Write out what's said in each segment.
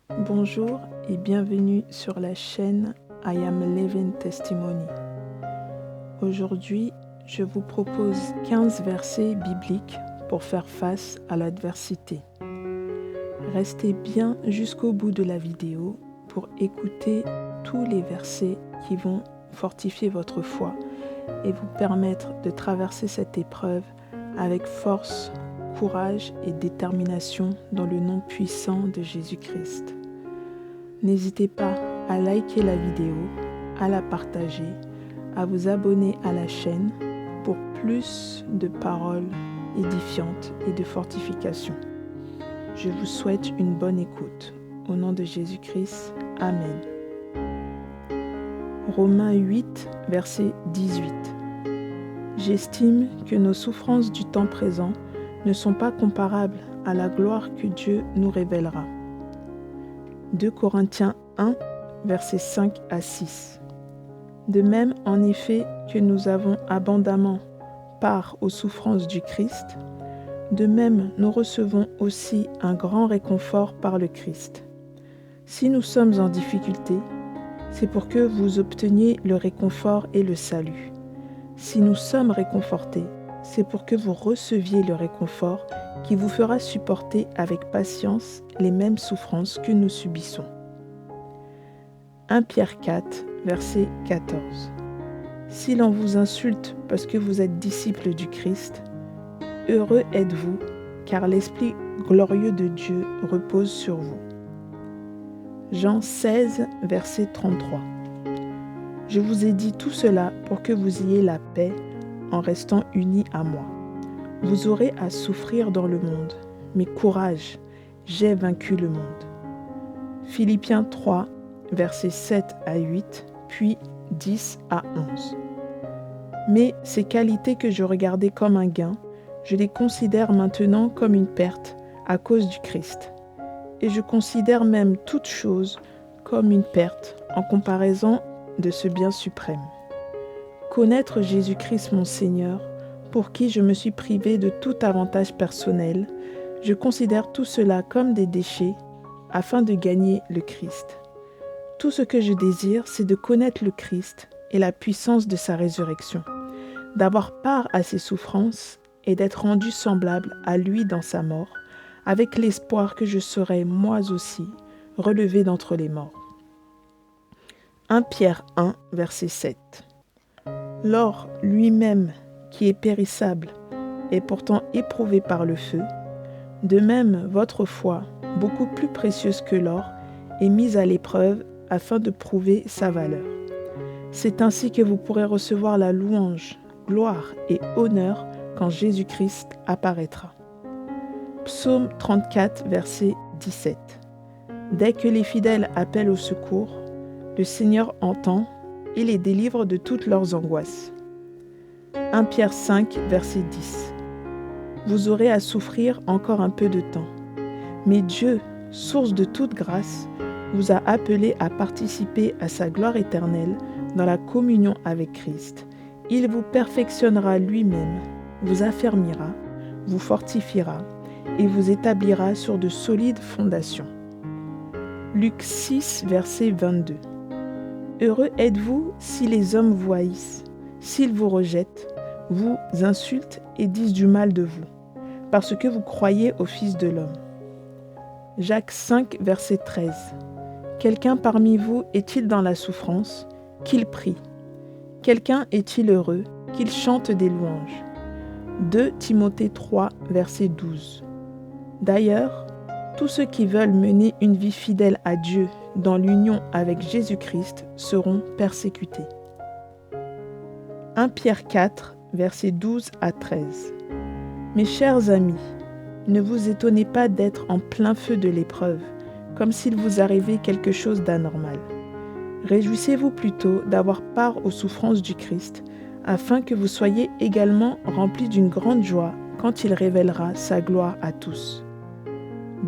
Bonjour et bienvenue sur la chaîne I Am Living Testimony. Aujourd'hui, je vous propose 15 versets bibliques pour faire face à l'adversité. Restez bien jusqu'au bout de la vidéo pour écouter tous les versets qui vont fortifier votre foi et vous permettre de traverser cette épreuve avec force, courage et détermination dans le nom puissant de Jésus-Christ. N'hésitez pas à liker la vidéo, à la partager, à vous abonner à la chaîne pour plus de paroles édifiantes et de fortification. Je vous souhaite une bonne écoute. Au nom de Jésus-Christ, Amen. Romains 8, verset 18. J'estime que nos souffrances du temps présent ne sont pas comparables à la gloire que Dieu nous révélera. 2 Corinthiens 1, versets 5 à 6. De même, en effet, que nous avons abondamment part aux souffrances du Christ, de même nous recevons aussi un grand réconfort par le Christ. Si nous sommes en difficulté, c'est pour que vous obteniez le réconfort et le salut. Si nous sommes réconfortés, c'est pour que vous receviez le réconfort qui vous fera supporter avec patience les mêmes souffrances que nous subissons. 1 Pierre 4, verset 14. Si l'on vous insulte parce que vous êtes disciples du Christ, heureux êtes-vous, car l'Esprit glorieux de Dieu repose sur vous. Jean 16, verset 33. Je vous ai dit tout cela pour que vous ayez la paix en restant unis à moi. Vous aurez à souffrir dans le monde, mais courage, j'ai vaincu le monde. Philippiens 3, versets 7 à 8, puis 10 à 11. Mais ces qualités que je regardais comme un gain, je les considère maintenant comme une perte à cause du Christ. Et je considère même toute chose comme une perte en comparaison de ce bien suprême. Connaître Jésus-Christ mon Seigneur, pour qui je me suis privé de tout avantage personnel, je considère tout cela comme des déchets afin de gagner le Christ. Tout ce que je désire, c'est de connaître le Christ et la puissance de sa résurrection, d'avoir part à ses souffrances et d'être rendu semblable à lui dans sa mort, avec l'espoir que je serai moi aussi relevé d'entre les morts. 1 Pierre 1, verset 7. L'or lui-même, qui est périssable, est pourtant éprouvé par le feu. De même, votre foi, beaucoup plus précieuse que l'or, est mise à l'épreuve afin de prouver sa valeur. C'est ainsi que vous pourrez recevoir la louange, gloire et honneur quand Jésus-Christ apparaîtra. Psaume 34, verset 17. Dès que les fidèles appellent au secours, le Seigneur entend et les délivre de toutes leurs angoisses. 1 Pierre 5, verset 10. Vous aurez à souffrir encore un peu de temps, mais Dieu, source de toute grâce, vous a appelé à participer à sa gloire éternelle dans la communion avec Christ. Il vous perfectionnera lui-même, vous affermira, vous fortifiera et vous établira sur de solides fondations. Luc 6, verset 22. Heureux êtes-vous si les hommes vous haïssent, s'ils vous rejettent, vous insultent et disent du mal de vous, parce que vous croyez au Fils de l'homme. Jacques 5, verset 13. Quelqu'un parmi vous est-il dans la souffrance? Qu'il prie. Quelqu'un est-il heureux? Qu'il chante des louanges. 2 Timothée 3, verset 12. D'ailleurs, tous ceux qui veulent mener une vie fidèle à Dieu dans l'union avec Jésus-Christ seront persécutés. 1 Pierre 4, versets 12 à 13. Mes chers amis, ne vous étonnez pas d'être en plein feu de l'épreuve, comme s'il vous arrivait quelque chose d'anormal. Réjouissez-vous plutôt d'avoir part aux souffrances du Christ, afin que vous soyez également remplis d'une grande joie quand il révélera sa gloire à tous.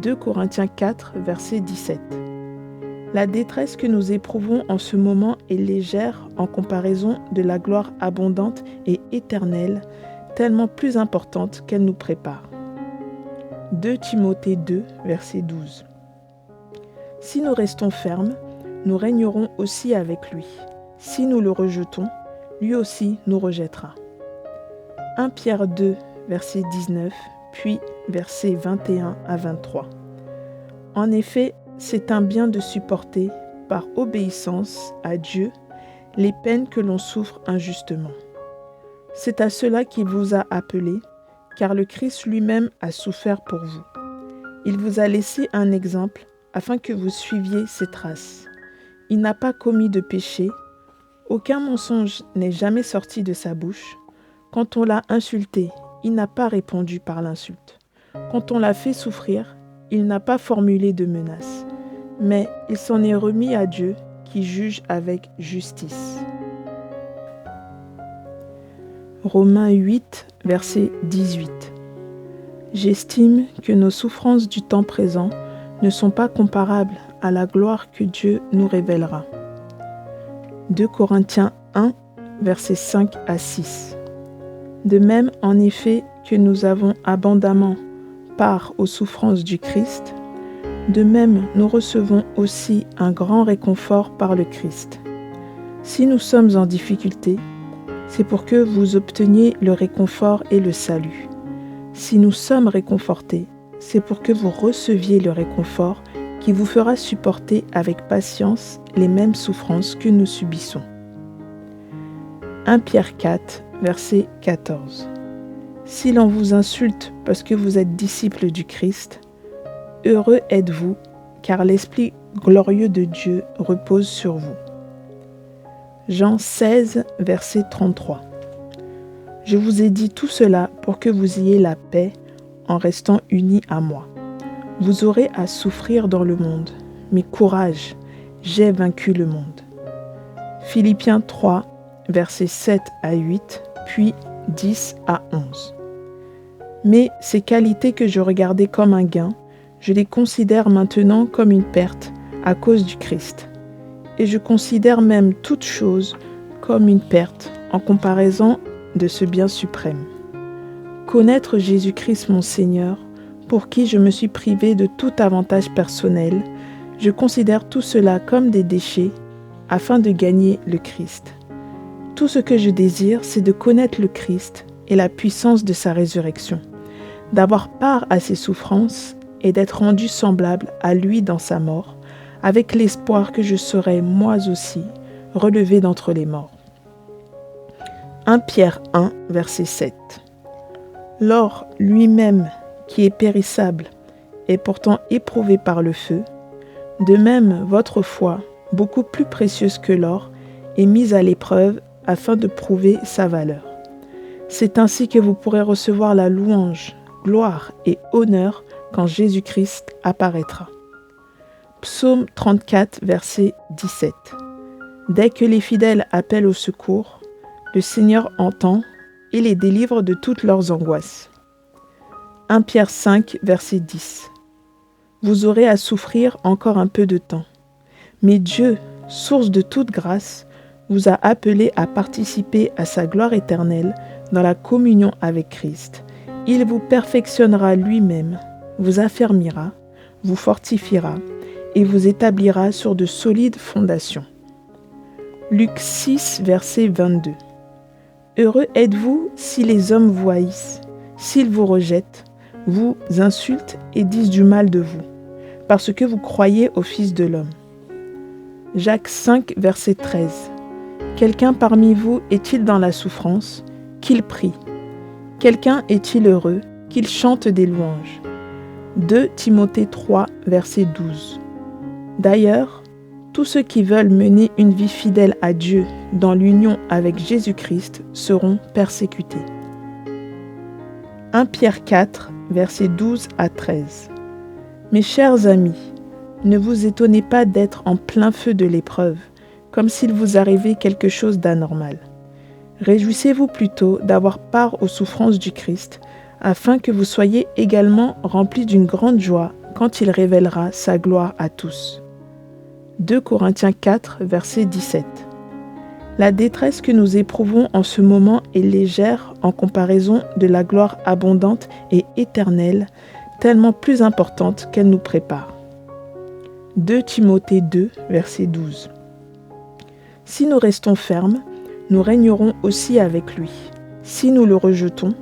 2 Corinthiens 4, verset 17. La détresse que nous éprouvons en ce moment est légère en comparaison de la gloire abondante et éternelle, tellement plus importante qu'elle nous prépare. 2 Timothée 2, verset 12. Si nous restons fermes, nous régnerons aussi avec lui. Si nous le rejetons, lui aussi nous rejettera. 1 Pierre 2, verset 19, puis versets 21 à 23. En effet, c'est un bien de supporter, par obéissance à Dieu, les peines que l'on souffre injustement. C'est à cela qu'il vous a appelé, car le Christ lui-même a souffert pour vous. Il vous a laissé un exemple afin que vous suiviez ses traces. Il n'a pas commis de péché, aucun mensonge n'est jamais sorti de sa bouche. Quand on l'a insulté, il n'a pas répondu par l'insulte. Quand on l'a fait souffrir, il n'a pas formulé de menaces. Mais il s'en est remis à Dieu qui juge avec justice. Romains 8, verset 18. J'estime que nos souffrances du temps présent ne sont pas comparables à la gloire que Dieu nous révélera. 2 Corinthiens 1, versets 5 à 6. De même, en effet, que nous avons abondamment part aux souffrances du Christ, de même nous recevons aussi un grand réconfort par le Christ. Si nous sommes en difficulté, c'est pour que vous obteniez le réconfort et le salut. Si nous sommes réconfortés, c'est pour que vous receviez le réconfort qui vous fera supporter avec patience les mêmes souffrances que nous subissons. 1 Pierre 4, verset 14. Si l'on vous insulte parce que vous êtes disciples du Christ, heureux êtes-vous, car l'Esprit glorieux de Dieu repose sur vous. Jean 16, verset 33. Je vous ai dit tout cela pour que vous ayez la paix en restant unis à moi. Vous aurez à souffrir dans le monde, mais courage, j'ai vaincu le monde. Philippiens 3, versets 7 à 8, puis 10 à 11. Mais ces qualités que je regardais comme un gain, je les considère maintenant comme une perte à cause du Christ. Et je considère même toute chose comme une perte en comparaison de ce bien suprême. Connaître Jésus-Christ mon Seigneur, pour qui je me suis privé de tout avantage personnel, je considère tout cela comme des déchets afin de gagner le Christ. Tout ce que je désire, c'est de connaître le Christ et la puissance de sa résurrection, d'avoir part à ses souffrances et d'être rendu semblable à lui dans sa mort, avec l'espoir que je serai moi aussi relevé d'entre les morts. 1 Pierre 1, verset 7. L'or lui-même, qui est périssable, est pourtant éprouvé par le feu. De même, votre foi, beaucoup plus précieuse que l'or, est mise à l'épreuve afin de prouver sa valeur. C'est ainsi que vous pourrez recevoir la louange, gloire et honneur quand Jésus-Christ apparaîtra. Psaume 34, verset 17. Dès que les fidèles appellent au secours, le Seigneur entend et les délivre de toutes leurs angoisses. 1 Pierre 5, verset 10. Vous aurez à souffrir encore un peu de temps. Mais Dieu, source de toute grâce, vous a appelé à participer à sa gloire éternelle dans la communion avec Christ. Il vous perfectionnera lui-même, vous affermira, vous fortifiera et vous établira sur de solides fondations. Luc 6, verset 22. Heureux êtes-vous si les hommes vous haïssent, s'ils vous rejettent, vous insultent et disent du mal de vous, parce que vous croyez au Fils de l'homme. Jacques 5, verset 13. Quelqu'un parmi vous est-il dans la souffrance? Qu'il prie. Quelqu'un est-il heureux? Qu'il chante des louanges. 2 Timothée 3, verset 12. D'ailleurs, tous ceux qui veulent mener une vie fidèle à Dieu dans l'union avec Jésus-Christ seront persécutés. 1 Pierre 4, versets 12 à 13. Mes chers amis, ne vous étonnez pas d'être en plein feu de l'épreuve, comme s'il vous arrivait quelque chose d'anormal. Réjouissez-vous plutôt d'avoir part aux souffrances du Christ, afin que vous soyez également remplis d'une grande joie quand il révélera sa gloire à tous. 2 Corinthiens 4, verset 17. La détresse que nous éprouvons en ce moment est légère en comparaison de la gloire abondante et éternelle, tellement plus importante qu'elle nous prépare. 2 Timothée 2, verset 12. Si nous restons fermes, nous régnerons aussi avec lui. Si nous le rejetons,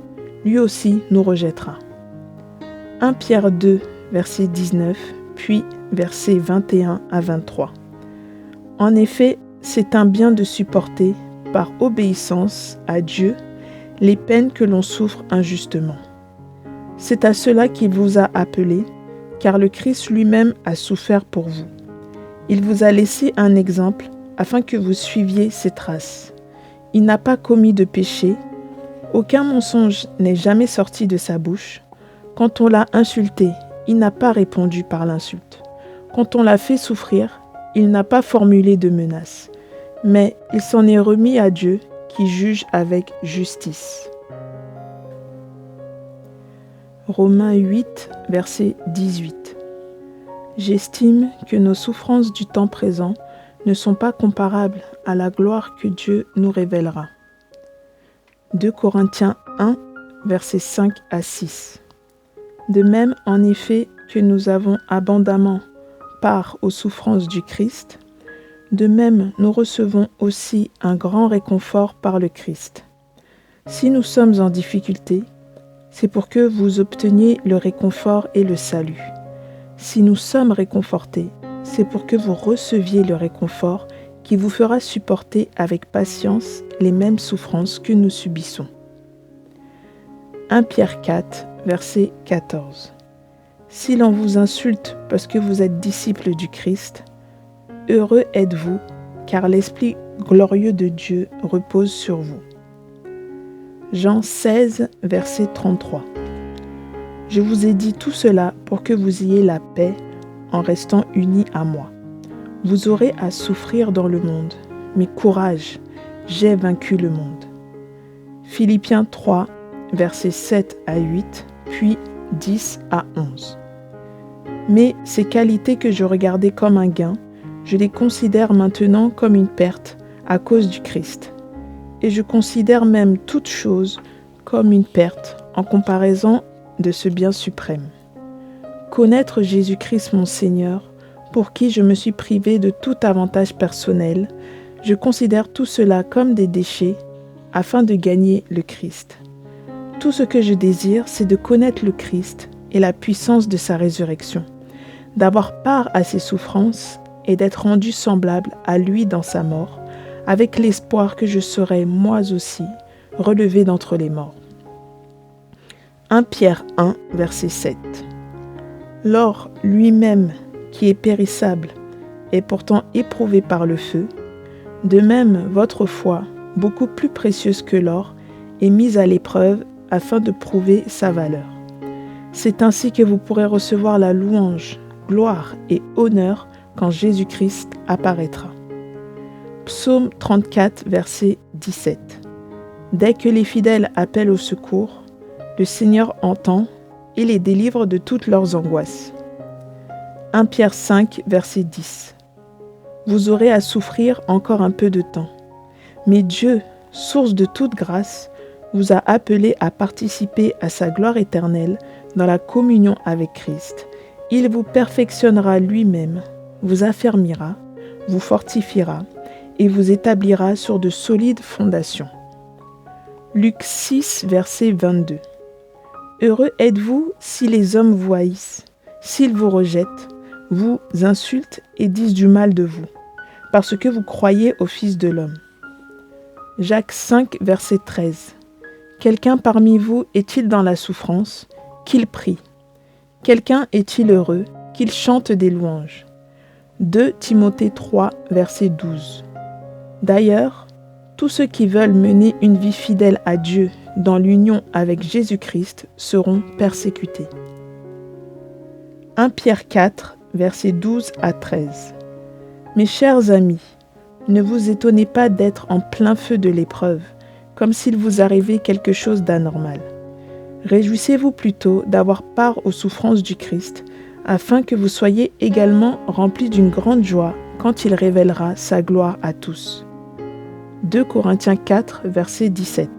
lui aussi nous rejettera. 1 Pierre 2, verset 19, puis versets 21 à 23. En effet, c'est un bien de supporter, par obéissance à Dieu, les peines que l'on souffre injustement. C'est à cela qu'il vous a appelé, car le Christ lui-même a souffert pour vous. Il vous a laissé un exemple afin que vous suiviez ses traces. Il n'a pas commis de péché, aucun mensonge n'est jamais sorti de sa bouche. Quand on l'a insulté, il n'a pas répondu par l'insulte. Quand on l'a fait souffrir, il n'a pas formulé de menaces. Mais il s'en est remis à Dieu qui juge avec justice. Romains 8, verset 18. J'estime que nos souffrances du temps présent ne sont pas comparables à la gloire que Dieu nous révélera. 2 Corinthiens 1, versets 5 à 6. De même, en effet, que nous avons abondamment part aux souffrances du Christ, de même nous recevons aussi un grand réconfort par le Christ. Si nous sommes en difficulté, c'est pour que vous obteniez le réconfort et le salut. Si nous sommes réconfortés, c'est pour que vous receviez le réconfort qui vous fera supporter avec patience les mêmes souffrances que nous subissons. 1 Pierre 4, verset 14. Si l'on vous insulte parce que vous êtes disciples du Christ, heureux êtes-vous, car l'Esprit glorieux de Dieu repose sur vous. Jean 16, verset 33. Je vous ai dit tout cela pour que vous ayez la paix en restant unis à moi. Vous aurez à souffrir dans le monde, mais courage, j'ai vaincu le monde. Philippiens 3, versets 7 à 8, puis 10 à 11. Mais ces qualités que je regardais comme un gain, je les considère maintenant comme une perte à cause du Christ. Et je considère même toute chose comme une perte en comparaison de ce bien suprême. Connaître Jésus-Christ mon Seigneur, pour qui je me suis privé de tout avantage personnel, je considère tout cela comme des déchets afin de gagner le Christ. Tout ce que je désire, c'est de connaître le Christ et la puissance de sa résurrection, d'avoir part à ses souffrances et d'être rendu semblable à lui dans sa mort, avec l'espoir que je serai moi aussi relevé d'entre les morts. 1 Pierre 1, verset 7. L'or lui-même, qui est périssable, est pourtant éprouvé par le feu. De même, votre foi, beaucoup plus précieuse que l'or, est mise à l'épreuve afin de prouver sa valeur. C'est ainsi que vous pourrez recevoir la louange, gloire et honneur quand Jésus-Christ apparaîtra. Psaume 34, verset 17. Dès que les fidèles appellent au secours, le Seigneur entend et les délivre de toutes leurs angoisses. 1 Pierre 5, verset 10. Vous aurez à souffrir encore un peu de temps, mais Dieu, source de toute grâce, vous a appelé à participer à sa gloire éternelle dans la communion avec Christ. Il vous perfectionnera lui-même, vous affermira, vous fortifiera et vous établira sur de solides fondations. Luc 6, verset 22. Heureux êtes-vous si les hommes vous haïssent, s'ils vous rejettent, vous insultent et disent du mal de vous, parce que vous croyez au Fils de l'homme. Jacques 5, verset 13. Quelqu'un parmi vous est-il dans la souffrance? Qu'il prie. Quelqu'un est-il heureux? Qu'il chante des louanges. 2 Timothée 3, verset 12. D'ailleurs, tous ceux qui veulent mener une vie fidèle à Dieu dans l'union avec Jésus-Christ seront persécutés. 1 Pierre 4, versets 12 à 13. Mes chers amis, ne vous étonnez pas d'être en plein feu de l'épreuve, comme s'il vous arrivait quelque chose d'anormal. Réjouissez-vous plutôt d'avoir part aux souffrances du Christ, afin que vous soyez également remplis d'une grande joie quand il révélera sa gloire à tous. 2 Corinthiens 4, verset 17.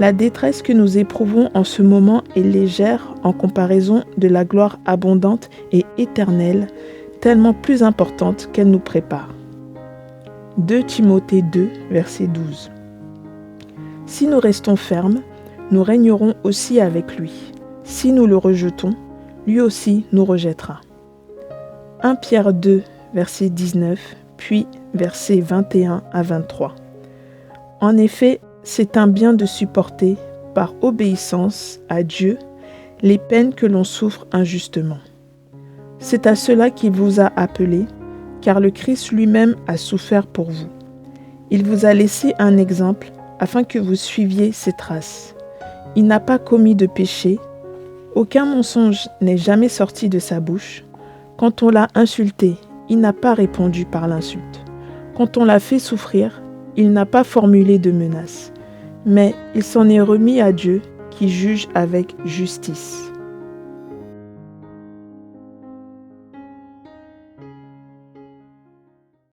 La détresse que nous éprouvons en ce moment est légère en comparaison de la gloire abondante et éternelle tellement plus importantes qu'elle nous prépare. 2 Timothée 2, verset 12. Si nous restons fermes, nous régnerons aussi avec lui. Si nous le rejetons, lui aussi nous rejettera. 1 Pierre 2, verset 19, puis versets 21 à 23. En effet, c'est un bien de supporter, par obéissance à Dieu, les peines que l'on souffre injustement. C'est à cela qu'il vous a appelé, car le Christ lui-même a souffert pour vous. Il vous a laissé un exemple afin que vous suiviez ses traces. Il n'a pas commis de péché, aucun mensonge n'est jamais sorti de sa bouche. Quand on l'a insulté, il n'a pas répondu par l'insulte. Quand on l'a fait souffrir, il n'a pas formulé de menaces. Mais il s'en est remis à Dieu qui juge avec justice.